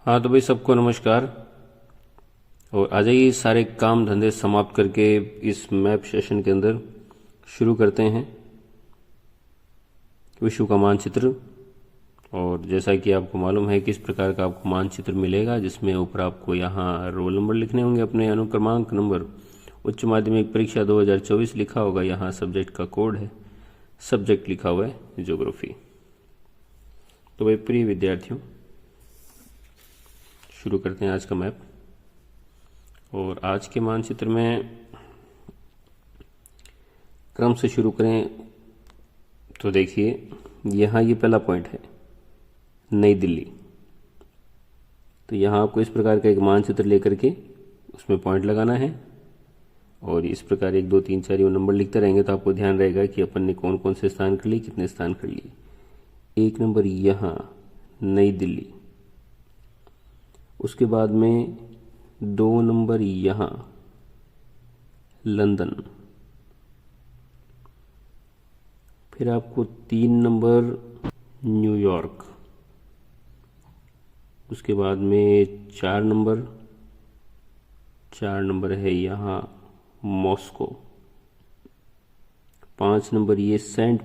हाँ तो भाई सबको नमस्कार। और आ जाइए, सारे काम धंधे समाप्त करके इस मैप सेशन के अंदर शुरू करते हैं विश्व का मानचित्र। और जैसा कि आपको मालूम है किस प्रकार का आपको मानचित्र मिलेगा, जिसमें ऊपर आपको यहाँ रोल नंबर लिखने होंगे, अपने अनुक्रमांक नंबर, उच्च माध्यमिक परीक्षा 2024 लिखा होगा, यहाँ सब्जेक्ट का कोड है, सब्जेक्ट लिखा हुआ है ज्योग्राफी। तो भाई प्रिय विद्यार्थियों, शुरू करते हैं आज का मैप। और आज के मानचित्र में क्रम से शुरू करें तो देखिए, यहाँ ये पहला पॉइंट है नई दिल्ली। तो यहाँ आपको इस प्रकार का एक मानचित्र लेकर के उसमें पॉइंट लगाना है और इस प्रकार 1 2 3 4 नंबर लिखते रहेंगे तो आपको ध्यान रहेगा कि अपन ने कौन कौन से स्थान कर लिए, कितने स्थान कर लिए। 1 नंबर यहाँ नई दिल्ली, उसके बाद में 2 नंबर यहाँ लंदन, फिर आपको 3 नंबर न्यूयॉर्क, उसके बाद में 4 नंबर है यहाँ मॉस्को, 5 नंबर ये सेंट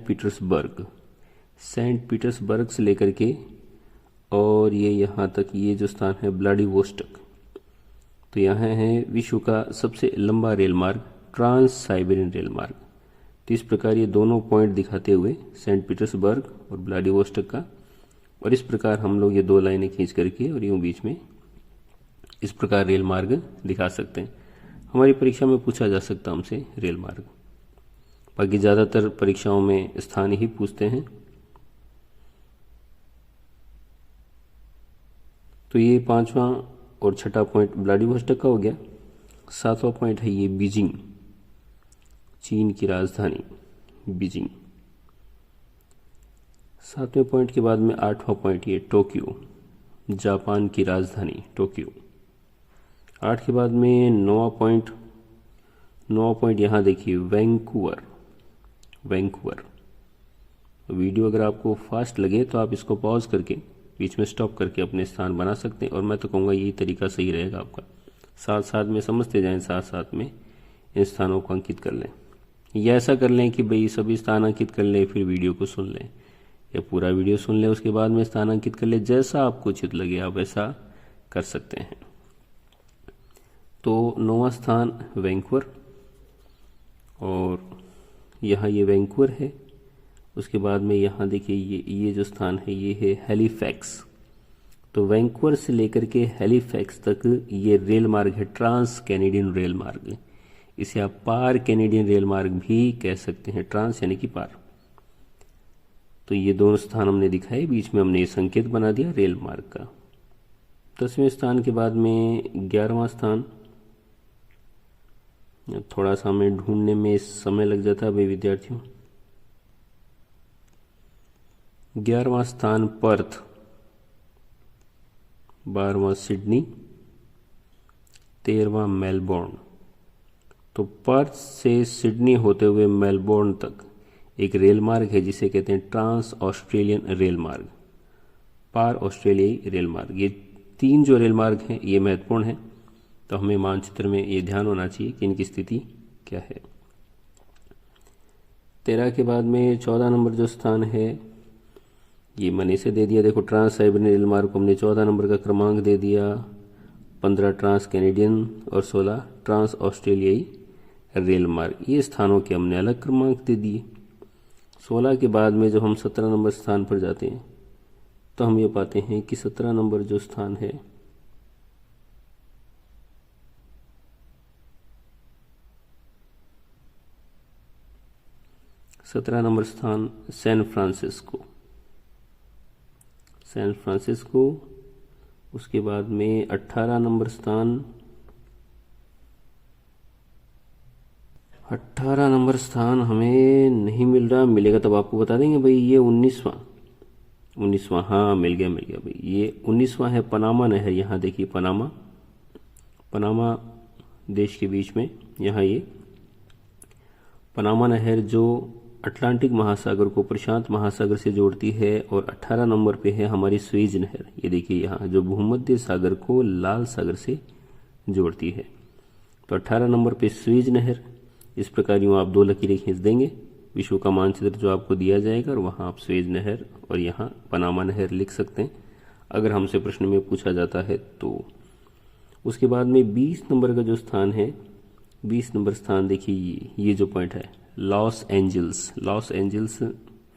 पीटर्सबर्ग से लेकर के और ये यहाँ तक ये जो स्थान है व्लादिवोस्टोक। तो यहाँ है विश्व का सबसे लंबा रेल मार्ग, ट्रांस साइबेरियन रेल मार्ग। तो इस प्रकार ये दोनों पॉइंट दिखाते हुए सेंट पीटर्सबर्ग और व्लादिवोस्टोक का, और इस प्रकार हम लोग ये 2 लाइनें खींच करके और यूं बीच में इस प्रकार रेल मार्ग दिखा सकते हैं। हमारी परीक्षा में पूछा जा सकता हमसे रेल मार्ग, बाकी ज़्यादातर परीक्षाओं में स्थान ही पूछते हैं। तो ये 5वां और 6ठा पॉइंट व्लादिवोस्टोक का हो गया। 7वां पॉइंट है ये बीजिंग, चीन की राजधानी बीजिंग। 7वें पॉइंट के बाद में 8वां पॉइंट ये टोक्यो, जापान की राजधानी टोक्यो। 8 के बाद में 9वां पॉइंट यहाँ देखिए वैंकूवर। वीडियो अगर आपको फास्ट लगे तो आप इसको पॉज करके बीच में स्टॉप करके अपने स्थान बना सकते हैं, और मैं तो कहूँगा यही तरीका सही रहेगा आपका। साथ साथ में समझते जाएं, साथ साथ में इन स्थानों को अंकित कर लें, या ऐसा कर लें कि भाई सभी स्थान अंकित कर लें फिर वीडियो को सुन लें, या पूरा वीडियो सुन लें उसके बाद में स्थान अंकित कर लें, जैसा आपको उचित लगे आप ऐसा कर सकते हैं। तो 9वां स्थान वैंकूवर, और यहाँ ये वैंकूवर है। उसके बाद में यहाँ देखिए ये जो स्थान है ये है हैलीफैक्स। तो वैंकूवर से लेकर के हैलीफैक्स तक ये रेल मार्ग है, ट्रांस कैनेडियन रेल मार्ग। इसे आप पार कैनेडियन रेल मार्ग भी कह सकते हैं, ट्रांस यानी कि पार। तो ये दोनों स्थान हमने दिखाए, बीच में हमने ये संकेत बना दिया रेल मार्ग का। 10वें स्थान के बाद में 11वां स्थान, थोड़ा सा हमें ढूंढने में समय लग जाता है भाई विद्यार्थियों। 11वां स्थान पर्थ, 12वां सिडनी, 13वां मेलबोर्न। तो पर्थ से सिडनी होते हुए मेलबोर्न तक एक रेल मार्ग है जिसे कहते हैं ट्रांस ऑस्ट्रेलियन रेल मार्ग, पार ऑस्ट्रेलियाई रेल मार्ग। ये 3 जो रेल मार्ग हैं ये महत्वपूर्ण हैं, तो हमें मानचित्र में ये ध्यान होना चाहिए कि इनकी स्थिति क्या है। 13 के बाद में 14 नंबर जो स्थान है ये मैंने इसे दे दिया, देखो ट्रांस साइबेरियन रेल मार्ग को हमने 14 नंबर का क्रमांक दे दिया, 15 ट्रांस कैनेडियन और 16 ट्रांस ऑस्ट्रेलियाई रेल मार्ग। ये स्थानों के हमने अलग क्रमांक दे दिए। 16 के बाद में जब हम 17 नंबर स्थान पर जाते हैं तो हम ये पाते हैं कि 17 नंबर जो स्थान है सैन फ्रांसिस्को। उसके बाद में 18 नंबर स्थान हमें नहीं मिल रहा, मिलेगा तब आपको बता देंगे भाई। ये 19वां, हाँ मिल गया भाई। ये 19वां है पनामा नहर। यहाँ देखिए पनामा देश के बीच में यहाँ ये पनामा नहर जो अटलांटिक महासागर को प्रशांत महासागर से जोड़ती है, और 18 नंबर पे है हमारी स्वेज नहर। ये देखिए यहाँ जो भूमध्य सागर को लाल सागर से जोड़ती है। तो 18 नंबर पे स्वेज नहर। इस प्रकार यूँ आप 2 लकीरें खींच देंगे, विश्व का मानचित्र जो आपको दिया जाएगा, और वहाँ आप स्वेज नहर और यहाँ पनामा नहर लिख सकते हैं अगर हमसे प्रश्न में पूछा जाता है तो। उसके बाद में 20 नंबर का जो स्थान है, 20 नंबर स्थान देखिए, ये जो पॉइंट है Los Angeles. Los Angeles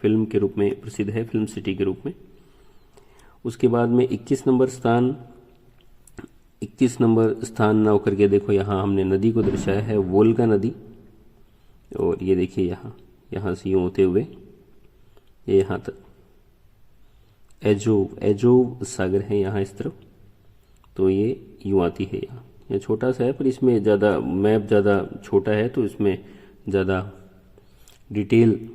film के रूप में प्रसिद्ध है, फिल्म सिटी के रूप में। उसके बाद में 21 नंबर स्थान, 21 नंबर स्थान ना होकर के देखो यहाँ हमने नदी को दर्शाया है, वोल्गा नदी। और ये देखिए यहाँ से यूँ होते हुए ये यहाँ तक एजोव सागर है यहाँ इस तरफ। तो ये यूँ आती है यहाँ, ये छोटा सा है पर इसमें ज़्यादा मैप ज़्यादा छोटा है तो इसमें ज़्यादा डिटेल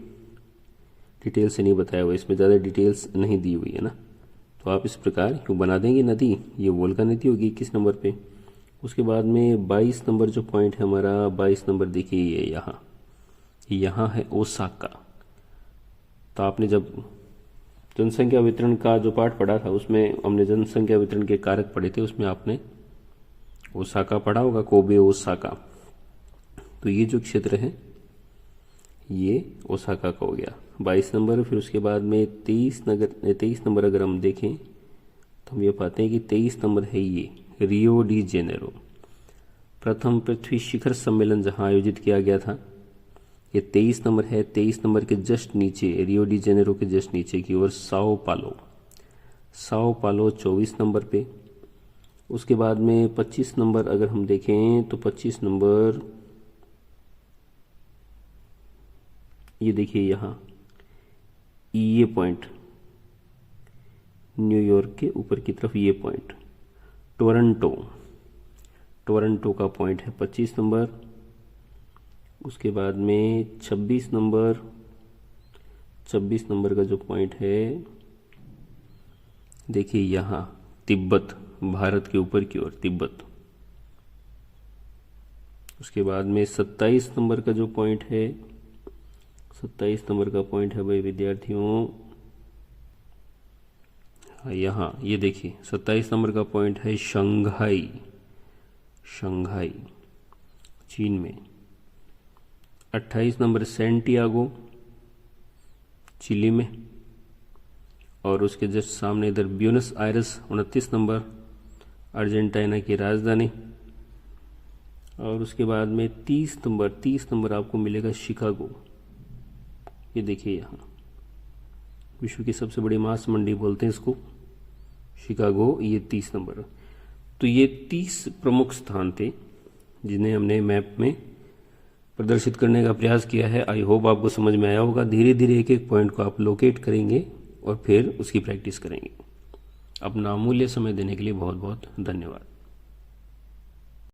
से नहीं बताया हुआ, इसमें ज़्यादा डिटेल्स नहीं दी हुई है ना। तो आप इस प्रकार क्यों बना देंगे नदी, ये वोल्गा नदी होगी 21 नंबर पे। उसके बाद में 22 नंबर जो पॉइंट है हमारा, 22 नंबर देखिए ये यहाँ है ओसाका। तो आपने जब जनसंख्या वितरण का जो पाठ पढ़ा था उसमें हमने जनसंख्या वितरण के कारक पढ़े थे, उसमें आपने ओसाका पढ़ा होगा, कोबे ओसाका। तो ये जो क्षेत्र है ये ओसाका का हो गया 22 नंबर। फिर उसके बाद में 23 नंबर अगर हम देखें तो हम ये पाते हैं कि 23 नंबर है ये रियो डी जेनेरो, प्रथम पृथ्वी शिखर सम्मेलन जहां आयोजित किया गया था। ये 23 नंबर है। 23 नंबर के जस्ट नीचे, रियो डी जेनेरो के जस्ट नीचे की ओर साओ पालो 24 नंबर पे। उसके बाद में 25 नंबर अगर हम देखें तो 25 नंबर ये देखिए यहाँ ये पॉइंट न्यूयॉर्क के ऊपर की तरफ, ये पॉइंट टोरंटो का पॉइंट है 25 नंबर। उसके बाद में 26 नंबर का जो पॉइंट है देखिए यहाँ तिब्बत, भारत के ऊपर की ओर तिब्बत। उसके बाद में 27 नंबर का जो पॉइंट है, 27 नंबर का पॉइंट है भाई विद्यार्थियों यहाँ ये देखिए 27 नंबर का पॉइंट है शंघाई चीन में। 28 नंबर सैंटियागो चिली में, और उसके जस्ट सामने इधर ब्यूनस आयर्स 29 नंबर अर्जेंटीना की राजधानी। और उसके बाद में 30 नंबर आपको मिलेगा शिकागो। ये देखिए यहाँ विश्व की सबसे बड़ी मांस मंडी बोलते हैं इसको, शिकागो, ये 30 नंबर। तो ये 30 प्रमुख स्थान थे जिन्हें हमने मैप में प्रदर्शित करने का प्रयास किया है। आई होप आपको समझ में आया होगा। धीरे धीरे एक एक पॉइंट को आप लोकेट करेंगे और फिर उसकी प्रैक्टिस करेंगे। अपना अमूल्य समय देने के लिए बहुत बहुत धन्यवाद।